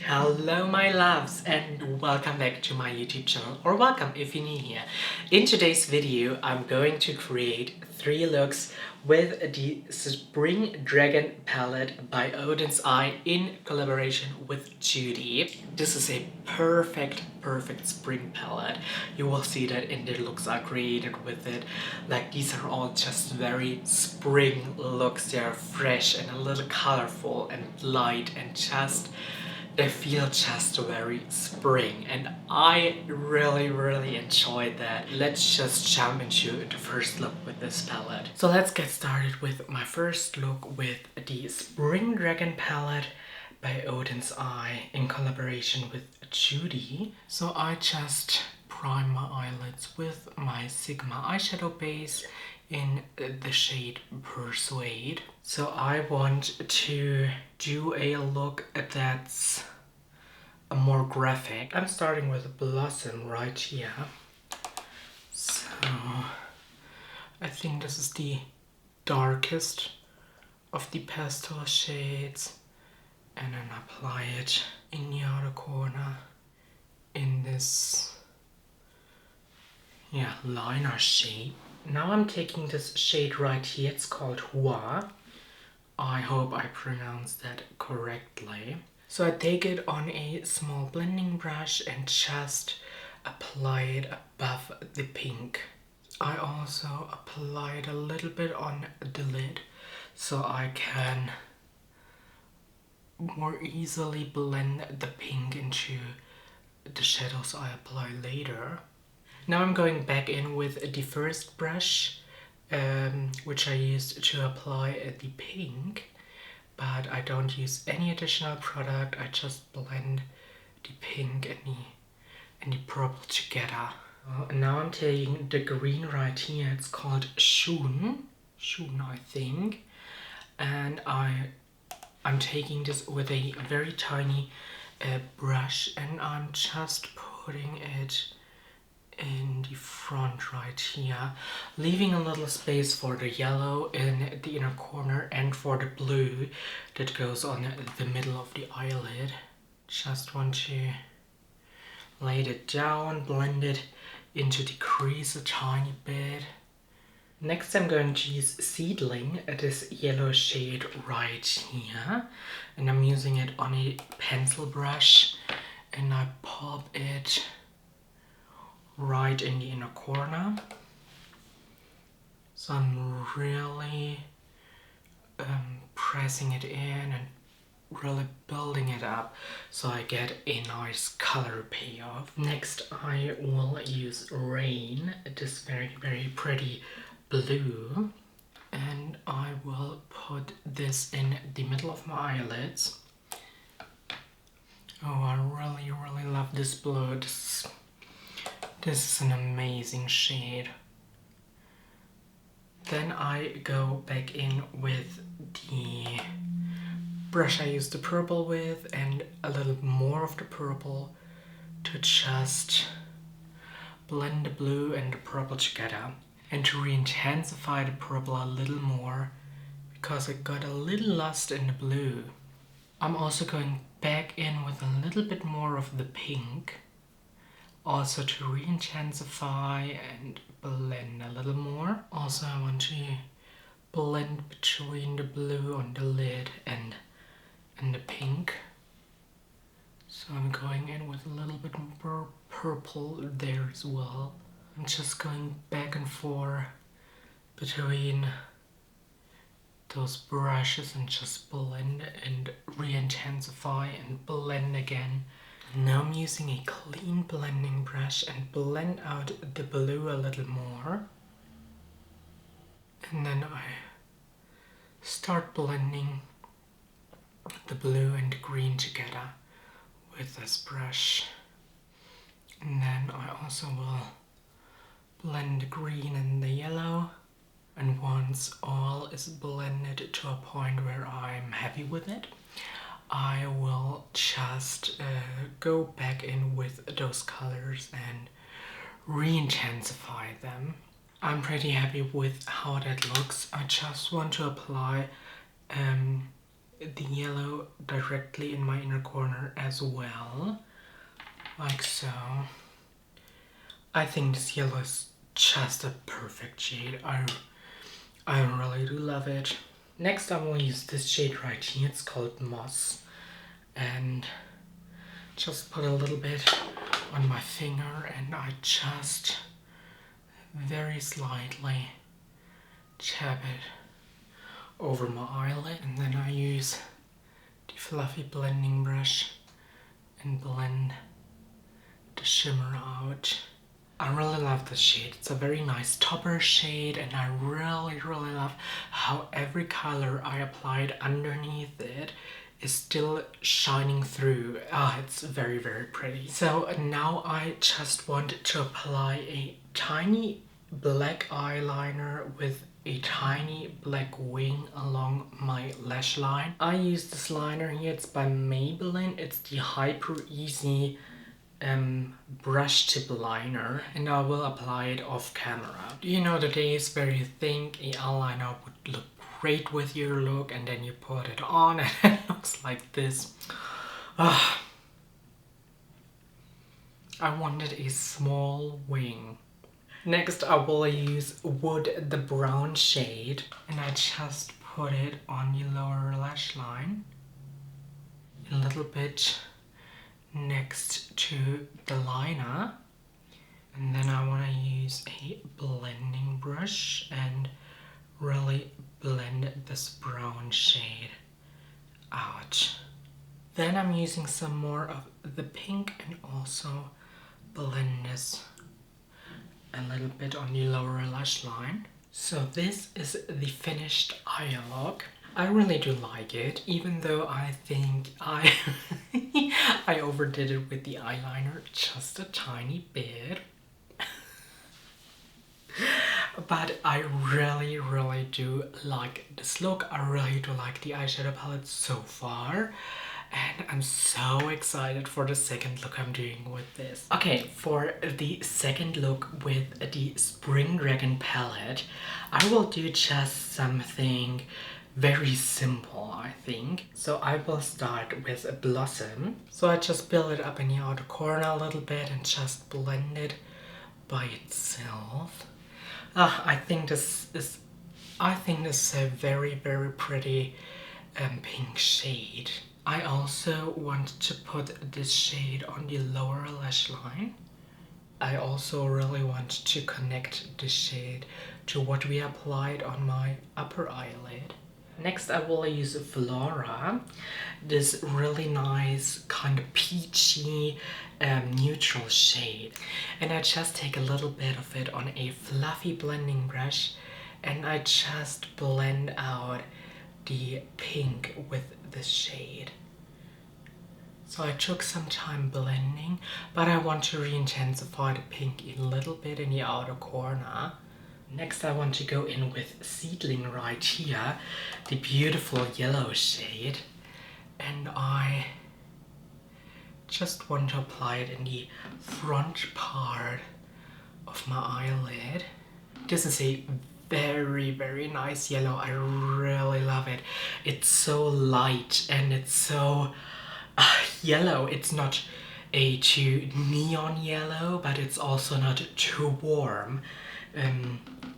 Hello my loves and welcome back to my YouTube channel, or welcome if you're new here. In today's video I'm going to create 3 looks with the Spring Dragon palette by ODEN'S in collaboration with Judy. This is a perfect spring palette. You will see that in the looks I created with it. Like, these are all just very spring looks. They are fresh and a little colorful and light and just they feel just very spring, and I really enjoyed that. Let's just jump into the first look with this palette. So let's get started with my first look with the Spring Dragon palette by ODEN'S in collaboration with Judy. So I just prime my eyelids with my Sigma eyeshadow base in the shade Persuade. So I want to do a look that's more graphic. I'm starting with a blossom right here. So I think this is the darkest of the pastel shades, and then apply it in the outer corner in this liner shape. Now I'm taking this shade right here, it's called Whirl. I hope I pronounced that correctly. So I take it on a small blending brush and just apply it above the pink. I also apply it a little bit on the lid so I can more easily blend the pink into the shadows I apply later. Now I'm going back in with the first brush, which I used to apply the pink, but I don't use any additional product. I just blend the pink and the purple together. And now I'm taking the green right here. It's called Shun, I think, and I'm taking this with a very tiny brush, and I'm just putting it in the front right here, leaving a little space for the yellow in the inner corner and for the blue that goes on the middle of the eyelid. Just want to lay it down, blend it into the crease a tiny bit. Next I'm going to use Seedling, this yellow shade right here, and I'm using it on a pencil brush, and I pop it right in the inner corner. So I'm really pressing it in and really building it up so I get a nice color payoff. Next I will use Rain, this very pretty blue, and I will put this in the middle of my eyelids. Oh, I really love this blue. This is an amazing shade. Then I go back in with the brush I used the purple with and a little more of the purple to just blend the blue and the purple together, and to re-intensify the purple a little more because it got a little lost in the blue. I'm also going back in with a little bit more of the pink, also to re-intensify and blend a little more. Also I want to blend between the blue on the lid and the pink. So I'm going in with a little bit more purple there as well. I'm just going back and forth between those brushes and just blend and re-intensify and blend again. Now I'm using a clean blending brush and blend out the blue a little more. And then I start blending the blue and the green together with this brush. And then I also will blend the green and the yellow. And once all is blended to a point where I'm happy with it, I will just go back in with those colors and re-intensify them. I'm pretty happy with how that looks. I just want to apply the yellow directly in my inner corner as well, like so. I think this yellow is just a perfect shade. I really do love it. Next I'm going to use this shade right here. It's called Moss, and just put a little bit on my finger, and I just very slightly tap it over my eyelid, and then I use the fluffy blending brush and blend the shimmer out. I really love this shade. It's a very nice topper shade, and I really love how every color I applied underneath it is still shining through. It's very pretty. So now I just want to apply a tiny black eyeliner with a tiny black wing along my lash line. I use this liner here. It's by Maybelline. It's the Hyper Easy brush tip liner, and I will apply it off camera. You know the days where you think a eyeliner would look great with your look, and then you put it on and it looks like this. I wanted a small wing. Next I will use Wood, the brown shade, and I just put it on the lower lash line a little bit next to the liner, and then I want to use a blending brush and really blend this brown shade out. Then I'm using some more of the pink and also blend this a little bit on the lower lash line. So this is the finished eye look. I really do like it, even though I think I I overdid it with the eyeliner just a tiny bit. But I really do like this look. I really do like the eyeshadow palette so far, and I'm so excited for the second look I'm doing with this. Okay, for the second look with the Spring Dragon palette, I will do just something very simple, I think. So I will start with a Blossom. So I just build it up in the outer corner a little bit and just blend it by itself. I think this is a very pretty pink shade. I also want to put this shade on the lower lash line. I also really want to connect this shade to what we applied on my upper eyelid. Next I will use Flora, this really nice kind of peachy neutral shade, and I just take a little bit of it on a fluffy blending brush, and I just blend out the pink with this shade. So I took some time blending, but I want to re-intensify the pink a little bit in the outer corner. Next I want to go in with Seedling right here, the beautiful yellow shade, and I just want to apply it in the front part of my eyelid. This is a very nice yellow. I really love it. It's so light and it's so yellow. It's not a too neon yellow, but it's also not too warm.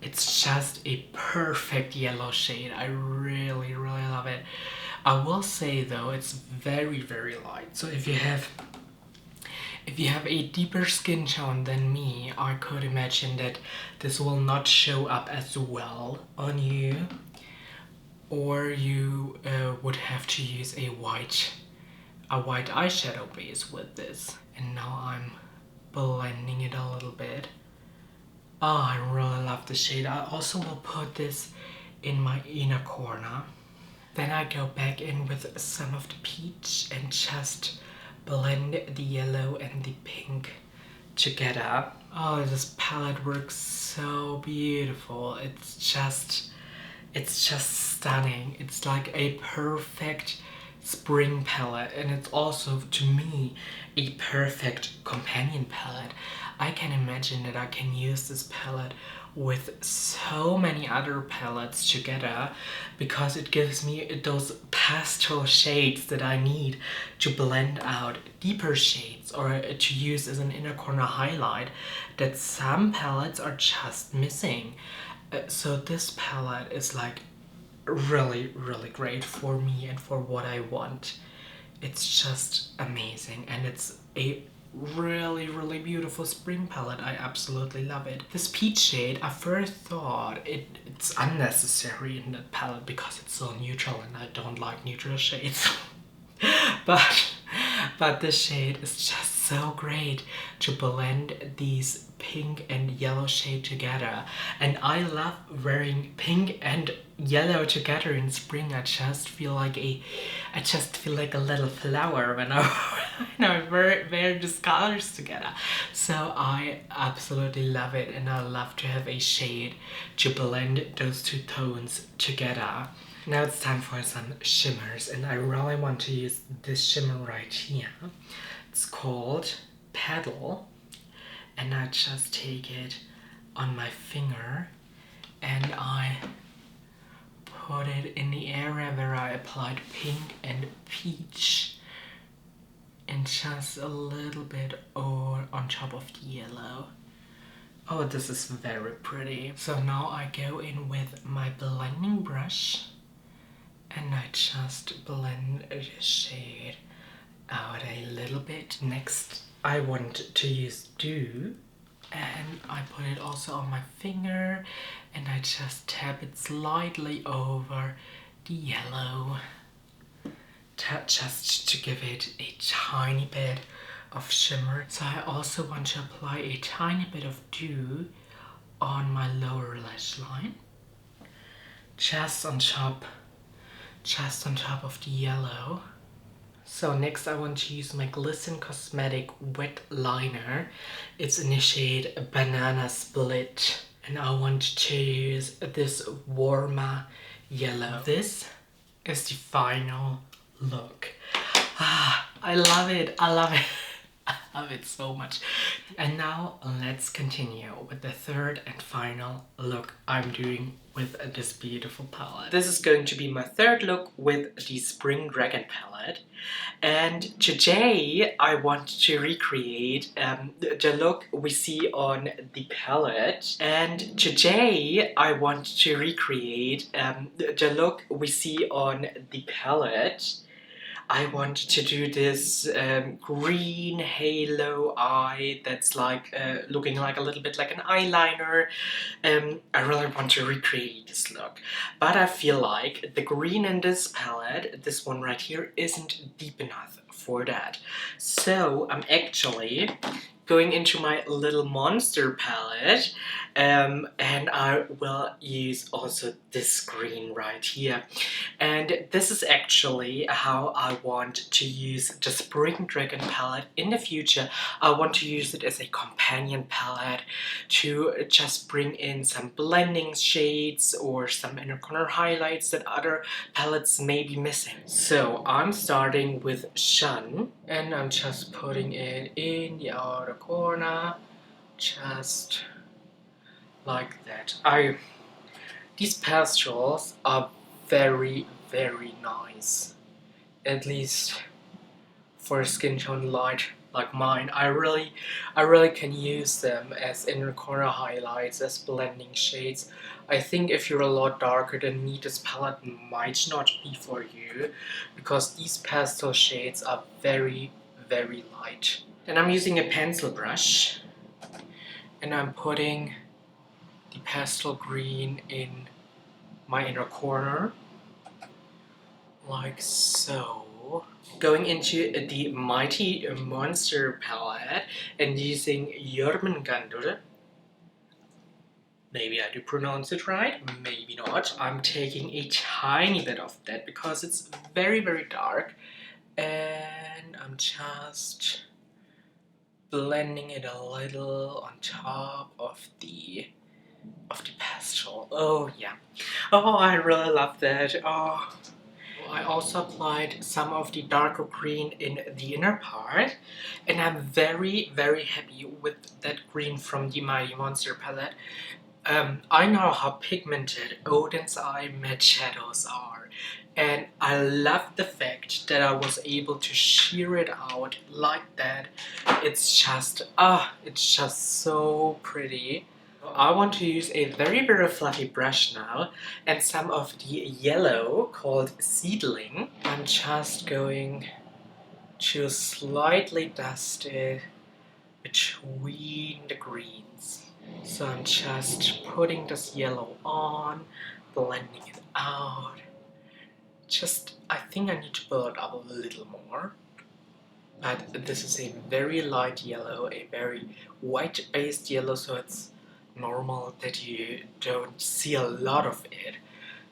It's just a perfect yellow shade. I really love it. I will say though, it's very light. So if you have a deeper skin tone than me, I could imagine that this will not show up as well on you, or you would have to use a white eyeshadow base with this. And now I'm blending it a little bit. I really love the shade. I also will put this in my inner corner. Then I go back in with some of the peach and just blend the yellow and the pink together. Oh, this palette works so beautiful. It's just stunning. It's like a perfect spring palette, and it's also, to me, a perfect companion palette. I can imagine that I can use this palette with so many other palettes together because it gives me those pastel shades that I need to blend out deeper shades or to use as an inner corner highlight that some palettes are just missing. So this palette is like really great for me and for what I want. It's just amazing, and it's a really beautiful spring palette. I absolutely love it. This peach shade, I first thought it's unnecessary in that palette because it's so neutral and I don't like neutral shades. but this shade is just so great to blend these pink and yellow shade together, and I love wearing pink and yellow together in spring. I just feel like a little flower when I wear these colors together. So I absolutely love it, and I love to have a shade to blend those two tones together. Now it's time for some shimmers, and I really want to use this shimmer right here. It's called Petal, and I just take it on my finger and I put it in the area where I applied pink and peach, and just a little bit on top of the yellow. Oh, this is very pretty. So now I go in with my blending brush and I just blend the shade out a little bit. Next, I want to use Dew, and I put it also on my finger and I just tap it slightly over the yellow, just to give it a tiny bit of shimmer. So I also want to apply a tiny bit of Dew on my lower lash line, just on top of the yellow. So next I want to use my Glisten Cosmetic wet liner. It's in the shade Banana Split, and I want to use this warmer yellow. This is the final look. I love it. I love it so much. And now let's continue with the third and final look I'm doing with this beautiful palette. This is going to be my third look with the Spring Dragon palette, and today I want to recreate the look we see on the palette. And today I want to recreate the look we see on the palette. I want to do this green halo eye that's like looking like a little bit like an eyeliner. I really want to recreate this look, but I feel like the green in this palette, this one right here, isn't deep enough for that. So I'm actually going into my Little Monster palette, and I will use also this green right here. And this is actually how I want to use the Spring Dragon palette in the future. I want to use it as a companion palette to just bring in some blending shades or some inner corner highlights that other palettes may be missing. So I'm starting with Shun, and I'm just putting it in the outer corner, just like that. These pastels are very nice, at least for a skin tone light like mine. I really can use them as inner corner highlights, as blending shades. I think if you're a lot darker than me, this palette might not be for you, because these pastel shades are very light. And I'm using a pencil brush, and I'm putting the pastel green in my inner corner, like so. Going into the Mighty Monster palette and using Jormungandr. Maybe I do pronounce it right, maybe not. I'm taking a tiny bit of that because it's very dark, and I'm just blending it a little on top of the pastel. Oh yeah. Oh, I really love that. Oh. I also applied some of the darker green in the inner part, and I'm very happy with that green from the Mighty Monster palette. I know how pigmented Oden's Eye matte shadows are, and I love the fact that I was able to sheer it out like that. It's just so pretty. I want to use a very fluffy brush now, and some of the yellow called Seedling. I'm just going to slightly dust it between the greens. So I'm just putting this yellow on, blending it out. I think I need to build it up a little more. But this is a very light yellow, a very white-based yellow, so it's normal that you don't see a lot of it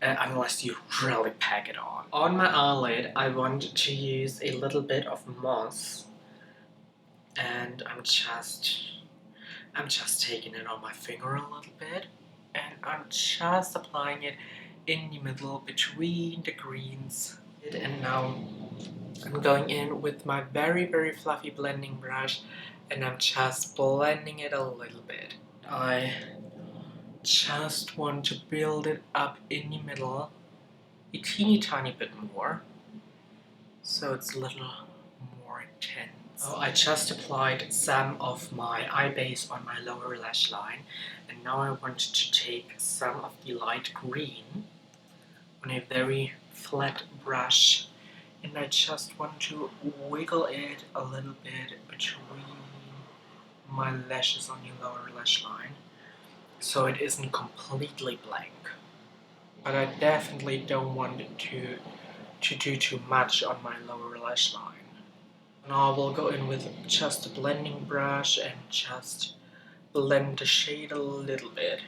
unless you really pack it on. On my eyelid, I want to use a little bit of moss, and I'm just taking it on my finger a little bit, and I'm just applying it in the middle between the greens. And now I'm going in with my very fluffy blending brush, and I'm just blending it a little bit. I just want to build it up in the middle a teeny tiny bit more, so it's a little more intense. So I just applied some of my eye base on my lower lash line, and now I want to take some of the light green on a very flat brush, and I just want to wiggle it a little bit between my lashes on the lower lash line so it isn't completely blank. But I definitely don't want it to do too much on my lower lash line. Now I will go in with just a blending brush and just blend the shade a little bit.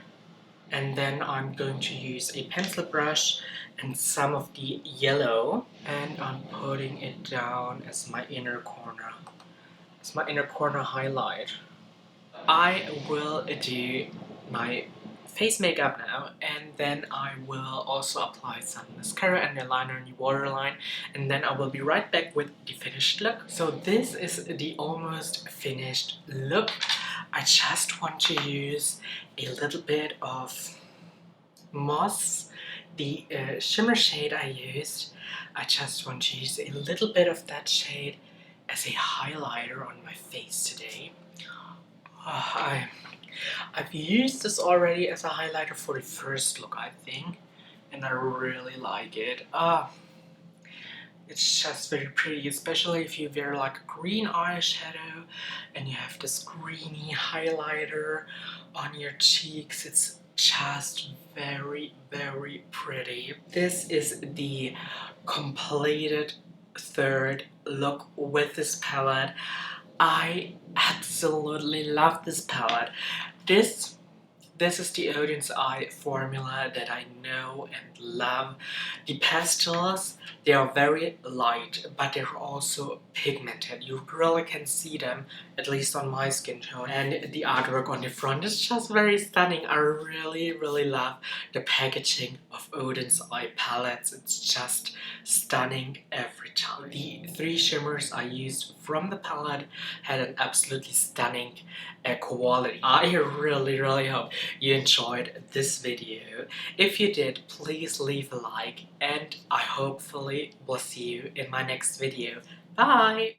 And then I'm going to use a pencil brush and some of the yellow, and I'm putting it down as my inner corner. It's my inner corner highlight. I will do my face makeup now, and then I will also apply some mascara and a liner in the waterline, and then I will be right back with the finished look. So this is the almost finished look. I just want to use a little bit of moss, the shimmer shade I used. I just want to use a little bit of that shade as a highlighter on my face today. I've used this already as a highlighter for the first look, I think, and I really like it. It's just very pretty, especially if you wear like a green eyeshadow and you have this greeny highlighter on your cheeks. It's just very pretty. This is the completed third look with this palette. I absolutely love this palette. This is the Oden's Eye formula that I know and love. The pastels, they are very light, but they're also pigmented. You really can see them, at least on my skin tone. And the artwork on the front is just very stunning. I really love the packaging of Oden's Eye palettes. It's just stunning every time. The three shimmers I used from the palette had an absolutely stunning quality. I really hope you enjoyed this video. If you did, please leave a like, and I hopefully will see you in my next video. Bye!